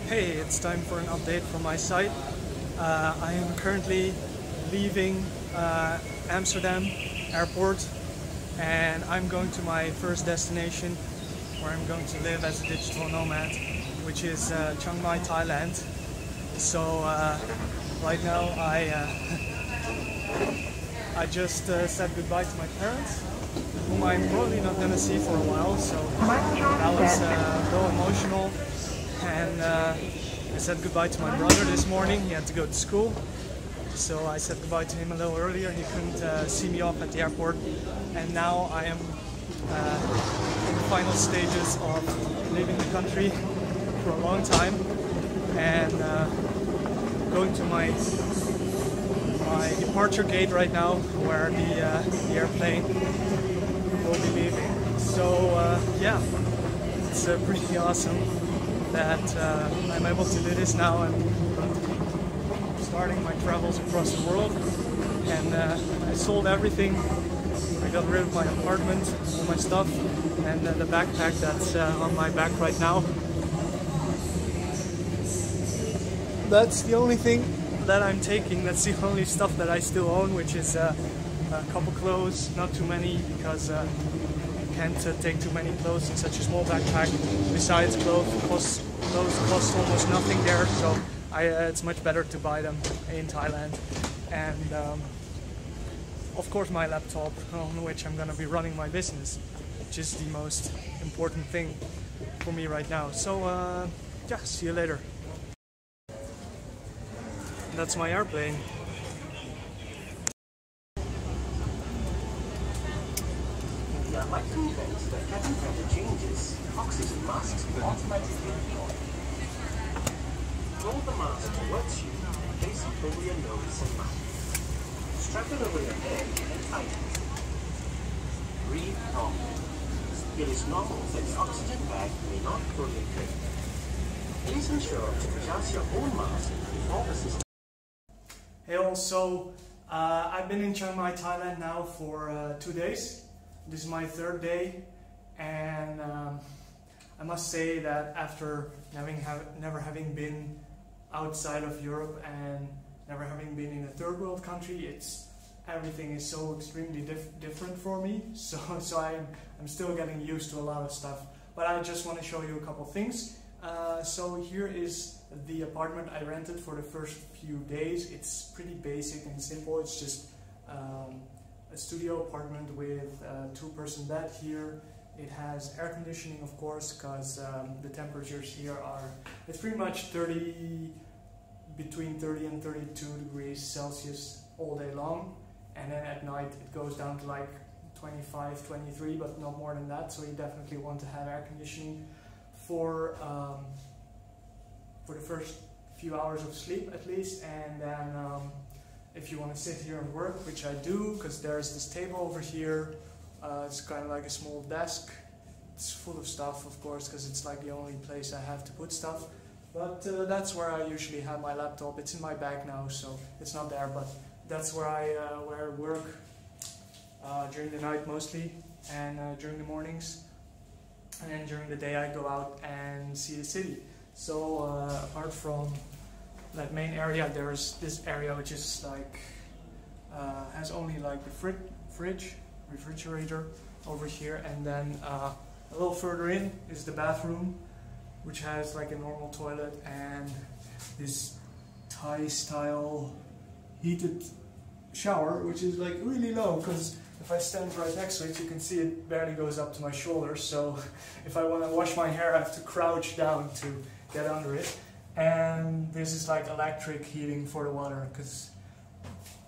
Hey, it's time for an update from my side. I am currently leaving Amsterdam airport and I'm going to my first destination where I'm going to live as a digital nomad, which is Chiang Mai, Thailand. So right now I just said goodbye to my parents, whom I'm probably not going to see for a while, so that was a little emotional. And I said goodbye to my brother this morning. He had to go to school, so I said goodbye to him a little earlier. He couldn't see me off at the airport, and now I am in the final stages of leaving the country for a long time and going to my departure gate right now, where the airplane will be leaving. So yeah, it's pretty awesome that I'm able to do this now and starting my travels across the world. And I sold everything. I got rid of my apartment, all my stuff, and the backpack that's on my back right now. That's the only thing that I'm taking. That's the only stuff that I still own, which is a couple clothes, not too many, because can't take too many clothes in such a small backpack. Besides, clothes cost almost nothing there, so it's much better to buy them in Thailand. And of course my laptop, on which I'm gonna be running my business, which is the most important thing for me right now. So yeah, see you later. That's my airplane. Like two events that temperature changes, oxygen masks will automatically deploy. Roll the mask towards you, place it over your nose and mouth. Strap it over your head and tighten it. Breathe normally. It is normal that the oxygen bag may not fully fill. Please ensure to adjust your own mask before the system. Hey all, so I've been in Chiang Mai, Thailand now for 2 days. This is my third day, and I must say that after never having been outside of Europe and never having been in a third world country, everything is so extremely different for me. So I'm still getting used to a lot of stuff. But I just want to show you a couple things. So here is the apartment I rented for the first few days. It's pretty basic and simple. It's just a studio apartment with a two-person bed here. It has air conditioning, of course, because the temperatures here it's pretty much between 30 and 32 degrees Celsius all day long, and then at night it goes down to like 25, 23, but not more than that. So you definitely want to have air conditioning for the first few hours of sleep at least, and then if you want to sit here and work, which I do, because there's this table over here. It's kind of like a small desk. It's full of stuff, of course, because it's like the only place I have to put stuff. But that's where I usually have my laptop. It's in my bag now, so it's not there, but that's where I work during the night mostly, and during the mornings. And then during the day I go out and see the city. So apart from that main area, there's this area which is like has only like the refrigerator over here, and then a little further in is the bathroom, which has like a normal toilet and this Thai style heated shower, which is like really low, because if I stand right next to it, you can see it barely goes up to my shoulders. So if I want to wash my hair, I have to crouch down to get under it. And this is like electric heating for the water, because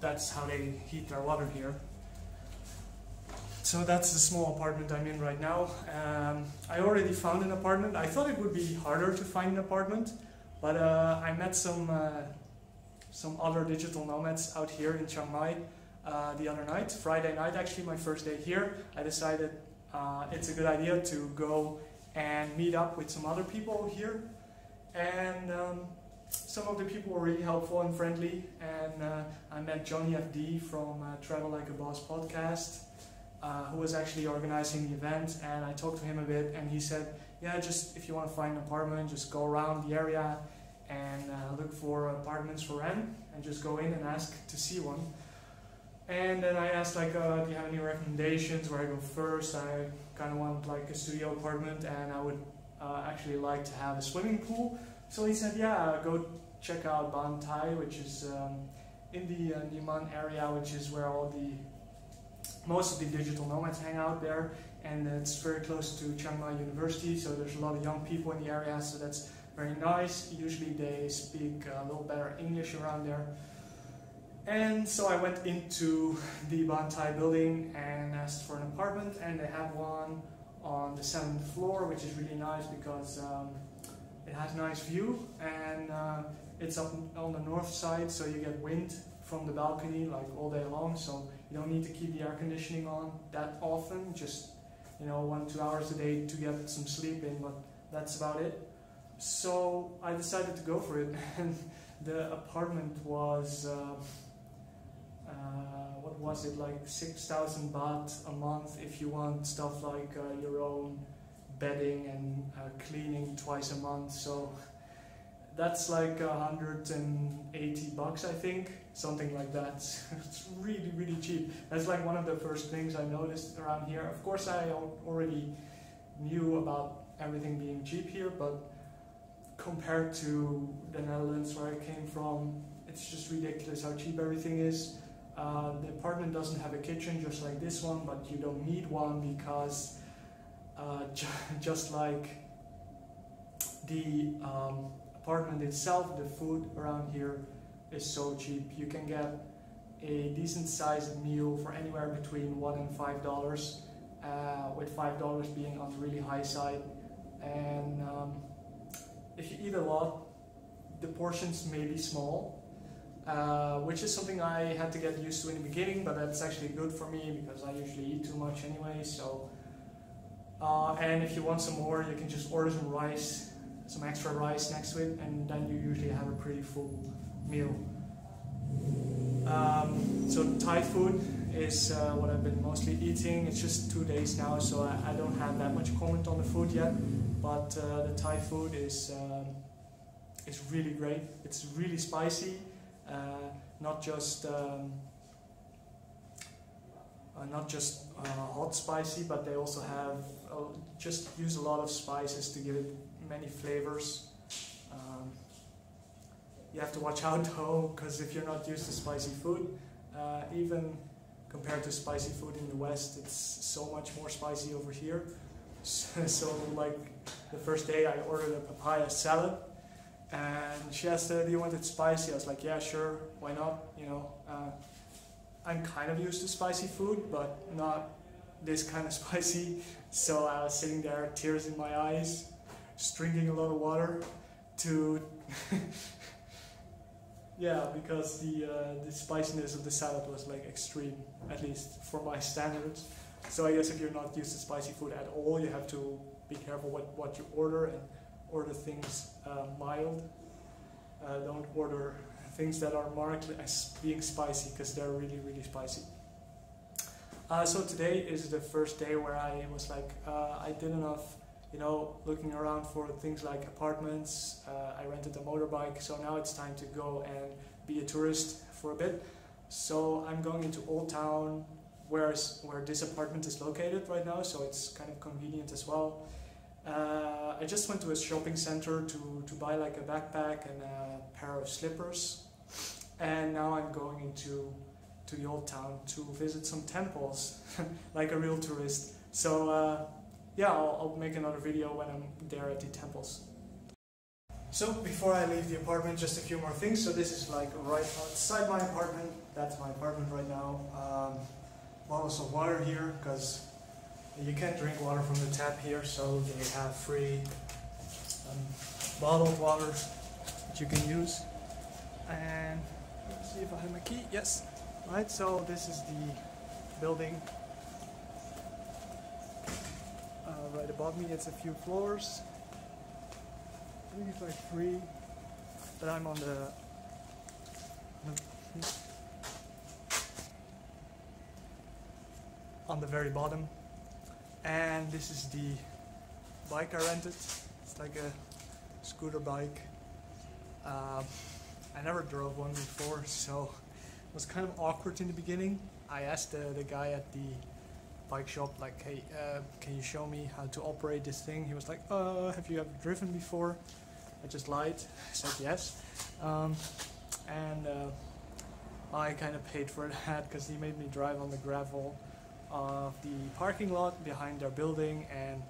that's how they heat their water here. So that's the small apartment I'm in right now. I already found an apartment. I thought it would be harder to find an apartment, but I met some other digital nomads out here in Chiang Mai the other night, Friday night actually, my first day here. I decided it's a good idea to go and meet up with some other people here. And some of the people were really helpful and friendly, and I met Johnny FD from Travel Like a Boss podcast, who was actually organizing the event, and I talked to him a bit, and he said yeah, just if you want to find an apartment, just go around the area and look for apartments for rent, and just go in and ask to see one. And then I asked like, do you have any recommendations where I go first? I kind of want like a studio apartment, and I would actually like to have a swimming pool. So he said, yeah, go check out Ban Thai, which is in the Niman area, which is where most of the digital nomads hang out there, and it's very close to Chiang Mai University, so there's a lot of young people in the area, so that's very nice. Usually they speak a little better English around there. And so I went into the Ban Thai building and asked for an apartment, and they had one on the 7th floor, which is really nice because it has a nice view, and it's up on the north side, so you get wind from the balcony like all day long, so you don't need to keep the air conditioning on that often, just 1-2 hours a day to get some sleep in, but that's about it. So I decided to go for it, and the apartment was what was it, like 6,000 baht a month if you want stuff like your own bedding and cleaning twice a month. So that's like 180 bucks, I think, something like that. It's really, really cheap. That's like one of the first things I noticed around here. Of course, I already knew about everything being cheap here, but compared to the Netherlands where I came from, it's just ridiculous how cheap everything is. The apartment doesn't have a kitchen just like this one, but you don't need one because just like the apartment itself, the food around here is so cheap. You can get a decent sized meal for anywhere between $1 and $5, with $5 being on the really high side. And if you eat a lot, the portions may be small, which is something I had to get used to in the beginning, but that's actually good for me because I usually eat too much anyway. So, and if you want some more, you can just order some rice, some extra rice next to it, and then you usually have a pretty full meal. So Thai food is what I've been mostly eating. It's just 2 days now, so I don't have that much comment on the food yet. But the Thai food is really great. It's really spicy, not just hot spicy, but they also have just use a lot of spices to give it many flavors. You have to watch out though, because if you're not used to spicy food, even compared to spicy food in the West, it's so much more spicy over here. So like the first day I ordered a papaya salad, and she asked, do you want it spicy? I was like, yeah, sure, why not? I'm kind of used to spicy food, but not this kind of spicy. So I was sitting there, tears in my eyes, just drinking a lot of water to yeah, because the spiciness of the salad was like extreme, at least for my standards. So I guess if you're not used to spicy food at all, you have to be careful what you order, and order things mild. Don't order things that are marked as being spicy, because they're really, really spicy. So today is the first day where I was like, I did enough, looking around for things like apartments. I rented a motorbike, so now it's time to go and be a tourist for a bit. So I'm going into Old Town, where this apartment is located right now, so it's kind of convenient as well. I just went to a shopping center to buy like a backpack and a pair of slippers, and now I'm going into the Old Town to visit some temples like a real tourist. So yeah, I'll make another video when I'm there at the temples. So before I leave the apartment, just a few more things. So this is like right outside my apartment. That's my apartment right now. Bottles of water here, because you can't drink water from the tap here, so they have free bottled water that you can use. And let's see if I have my key. Yes. Right, so this is the building. Right above me, it's a few floors. I think it's like 3, but I'm on the very bottom. And this is the bike I rented. It's like a scooter bike. I never drove one before, so it was kind of awkward in the beginning. I asked the guy at the bike shop, like, hey, can you show me how to operate this thing? He was like, have you ever driven before? I just lied. I said yes. And I kind of paid for that because he made me drive on the gravel of the parking lot behind their building, and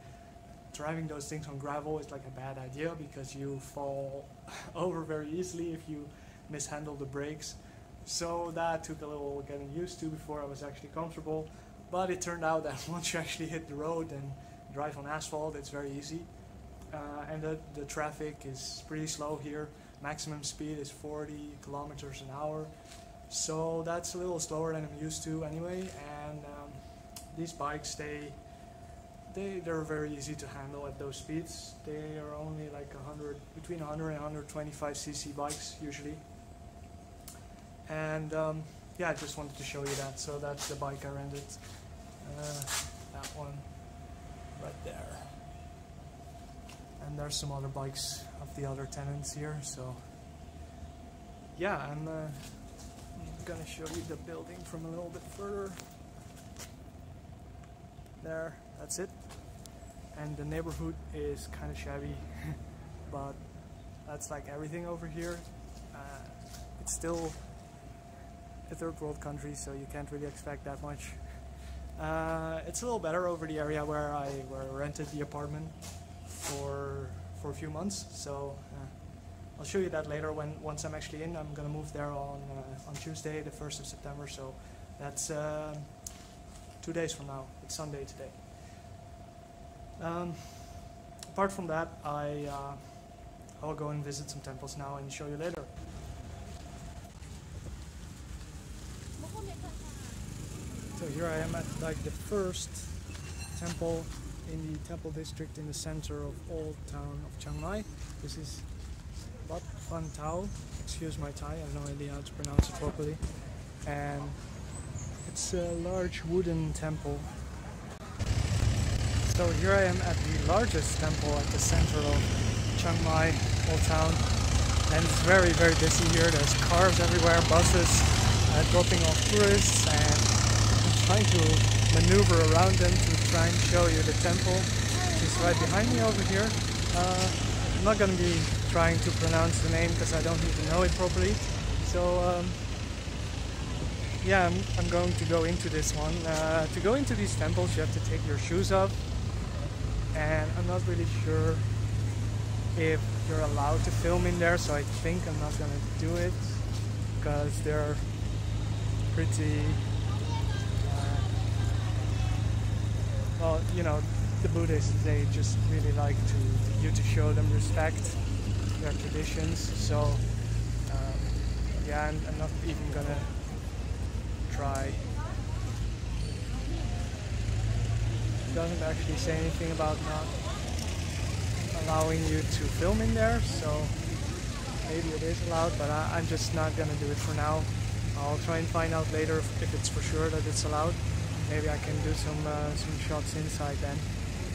driving those things on gravel is like a bad idea because you fall over very easily if you mishandle the brakes. So that took a little getting used to before I was actually comfortable, but it turned out that once you actually hit the road and drive on asphalt, it's very easy. And the traffic is pretty slow here. Maximum speed is 40 kilometers an hour, so that's a little slower than I'm used to anyway. And these bikes, they're very easy to handle at those speeds. They are only like between 100 and 125 cc bikes usually. And yeah, I just wanted to show you that. So that's the bike I rented. That one right there. And there's some other bikes of the other tenants here. So yeah, I'm gonna show you the building from a little bit further. There, that's it. And the neighborhood is kind of shabby, but that's like everything over here. It's still a third world country, so you can't really expect that much. It's a little better over the area where I rented the apartment for a few months. So I'll show you that later once I'm actually in. I'm gonna move there on Tuesday, the 1st of September. So that's 2 days from now. It's Sunday today. Apart from that, I'll go and visit some temples now and show you later. So here I am at like the first temple in the temple district in the center of old town of Chiang Mai. This is Wat Phan Thao. Excuse my Thai, I have no idea how to pronounce it properly. And it's a large wooden temple. So here I am at the largest temple at the center of Chiang Mai, old town. And it's very, very busy here. There's cars everywhere, buses dropping off tourists, and I'm trying to maneuver around them to try and show you the temple, which is right behind me over here. I'm not going to be trying to pronounce the name because I don't even know it properly. So yeah, I'm going to go into this one. To go into these temples you have to take your shoes off, and I'm not really sure if you're allowed to film in there, so I think I'm not going to do it because they're pretty well, you know, the Buddhists, they just really like you to show them respect, their traditions. So yeah, I'm not even gonna try. It doesn't actually say anything about not allowing you to film in there, so maybe it is allowed, but I'm just not gonna do it for now. I'll try and find out later if it's for sure that it's allowed. Maybe I can do some shots inside then,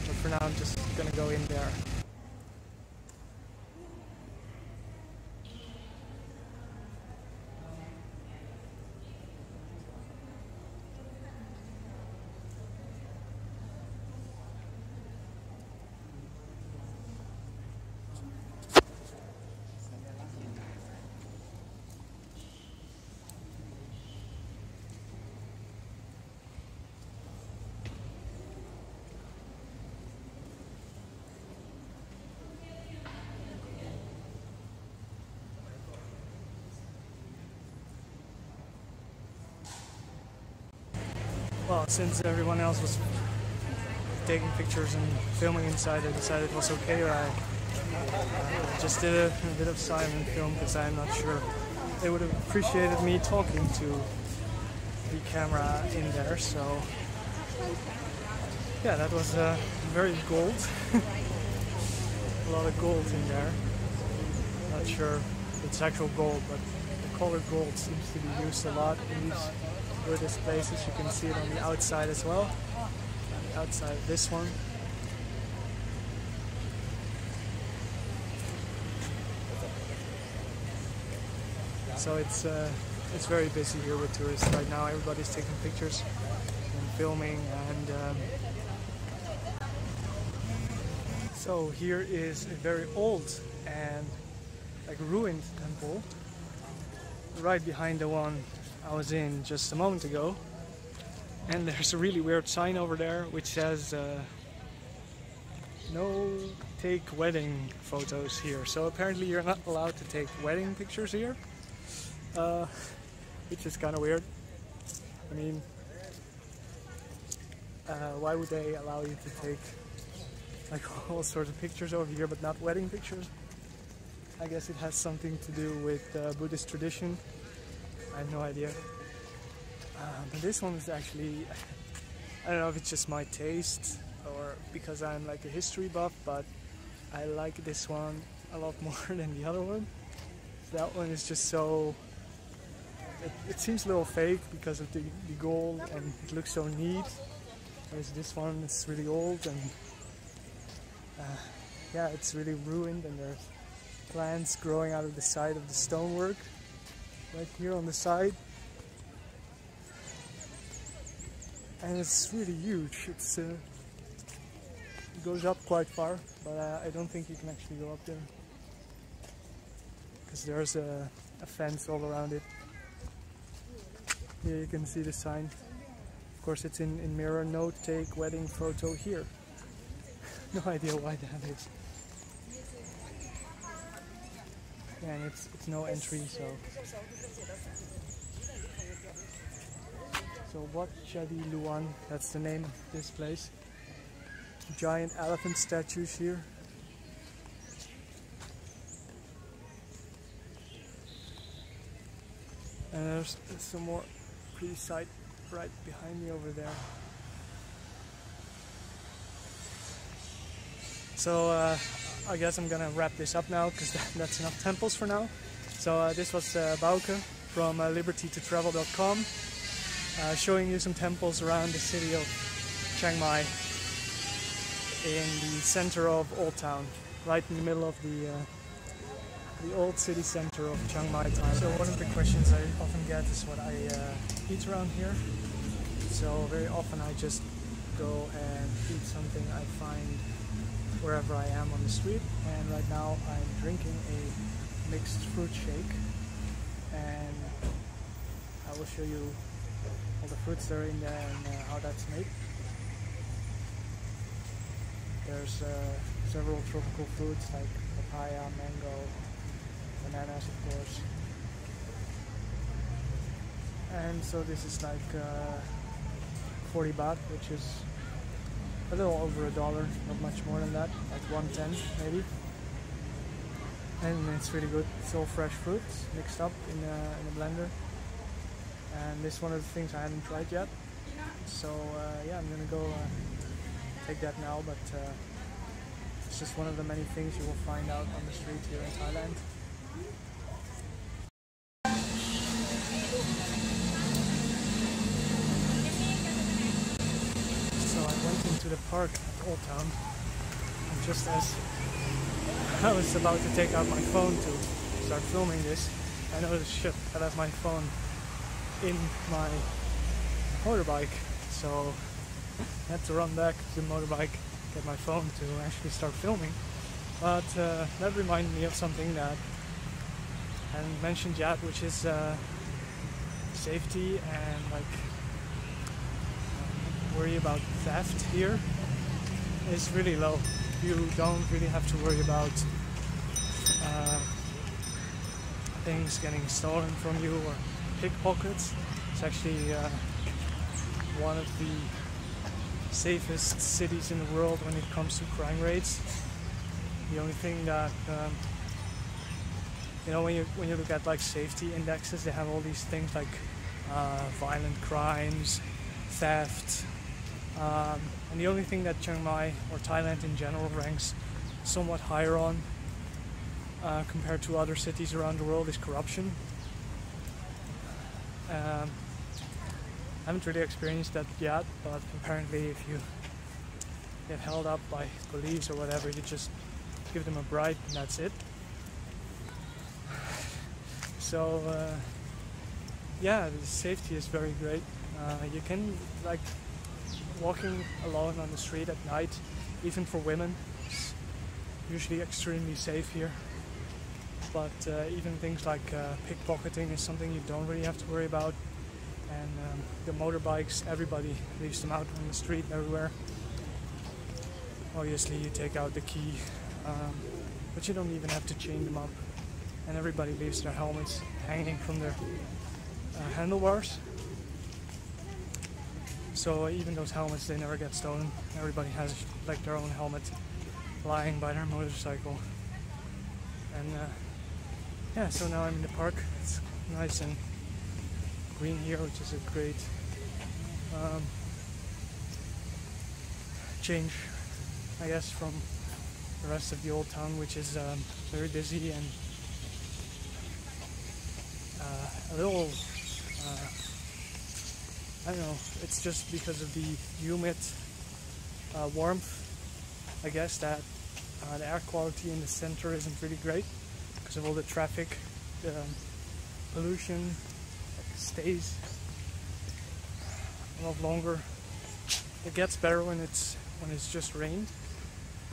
but for now I'm just gonna go in there. Well, since everyone else was taking pictures and filming inside, I decided it was okay. I just did a bit of silent film because I'm not sure they would have appreciated me talking to the camera in there. So yeah, that was very gold. A lot of gold in there. Not sure if it's actual gold, but the color gold seems to be used a lot in these Buddhist places. You can see it on the outside as well. On the outside of this one. So it's very busy here with tourists right now. Everybody's taking pictures and filming, and so here is a very old and like ruined temple right behind the one I was in just a moment ago. And there's a really weird sign over there which says no take wedding photos here. So apparently you're not allowed to take wedding pictures here, which is kind of weird. I mean, why would they allow you to take like all sorts of pictures over here but not wedding pictures? I guess it has something to do with Buddhist tradition. I have no idea. But this one is actually, I don't know if it's just my taste or because I'm like a history buff, but I like this one a lot more than the other one. That one is just so, it seems a little fake because of the gold, and it looks so neat. Whereas this one is really old, and yeah, it's really ruined, and there's plants growing out of the side of the stonework right here on the side. And it's really huge. It goes up quite far, but I don't think you can actually go up there because there's a fence all around it. Here you can see the sign. Of course, it's in mirror, no take wedding photo here. No idea why that is. And it's no entry, so Wat Chadi Luan, that's the name of this place. Giant elephant statues here. And there's some more pretty sight right behind me over there. So I guess I'm gonna wrap this up now because that's enough temples for now. So this was Bauke from libertytotravel.com. Showing you some temples around the city of Chiang Mai in the center of Old Town, right in the middle of the old city center of Chiang Mai, Thailand. So one of the questions I often get is what I eat around here. So very often I just go and eat something I find wherever I am on the street, and right now I'm drinking a mixed fruit shake, and I will show you all the fruits that are in there and how that's made. There's several tropical fruits like papaya, mango, bananas of course. And so this is like 40 baht, which is a little over $1, not much more than that, like 110 maybe. And it's really good. It's all fresh fruits mixed up in a blender. And this is one of the things I haven't tried yet. So yeah, I'm gonna go take that now, but it's just one of the many things you will find out on the street here in Thailand. So I went into the park at Old Town, and just as I was about to take out my phone to start filming this, I noticed, shit, I left my phone in my motorbike, so I had to run back to the motorbike, get my phone to actually start filming. But that reminded me of something that I hadn't mentioned yet, which is safety and like worry about theft here is really low. You don't really have to worry about things getting stolen from you or pickpockets. It's actually one of the safest cities in the world when it comes to crime rates. The only thing that you know, when you look at like safety indexes, they have all these things like violent crimes, theft, and the only thing that Chiang Mai or Thailand in general ranks somewhat higher on compared to other cities around the world is corruption. I haven't really experienced that yet, but apparently if you get held up by police or whatever, you just give them a bribe and that's it. So yeah, the safety is very great. You can, like, walking alone on the street at night, even for women, is usually extremely safe here. But even things like pickpocketing is something you don't really have to worry about. And the motorbikes, everybody leaves them out on the street everywhere. Obviously you take out the key, but you don't even have to chain them up. And everybody leaves their helmets hanging from their handlebars. So even those helmets, they never get stolen. Everybody has like their own helmet lying by their motorcycle. And yeah, so now I'm in the park. It's nice and green here, which is a great change, I guess, from the rest of the old town, which is very busy and a little, I don't know, it's just because of the humid warmth, I guess, that the air quality in the center isn't really great because of all the traffic, the pollution stays a lot longer. It gets better when it's just rained,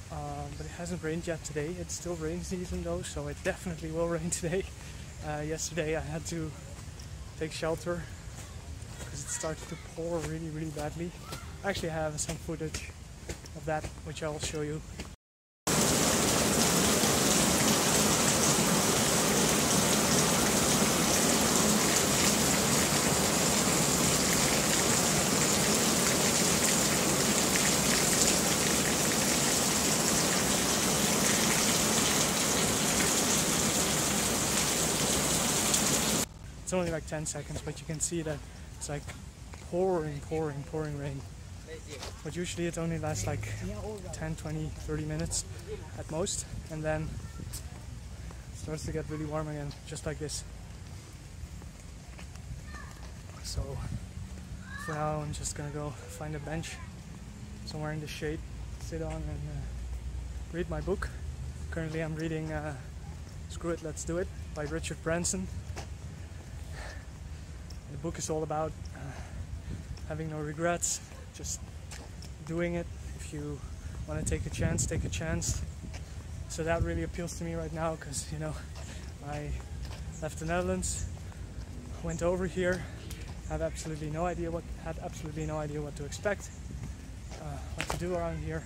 but it hasn't rained yet today. It's still rain season though, so it definitely will rain today. Yesterday I had to take shelter because it started to pour really, really badly. Actually, I have some footage of that which I will show you. It's only like 10 seconds, but you can see that it's like pouring rain. But usually it only lasts like 10, 20, 30 minutes at most, and then it starts to get really warm again, just like this. So for now I'm just gonna go find a bench somewhere in the shade, sit on and read my book. Currently I'm reading Screw It, Let's Do It by Richard Branson. The book is all about having no regrets, just doing it. If you want to take a chance, take a chance. So that really appeals to me right now because, you know, I left the Netherlands, went over here, had absolutely no idea what to expect, what to do around here.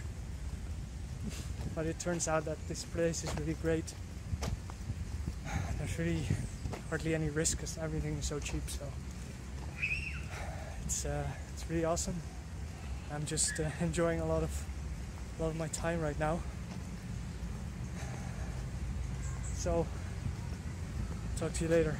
But it turns out that this place is really great. There's really hardly any risk because everything is so cheap. So it's really awesome. I'm just enjoying a lot of my time right now. So talk to you later.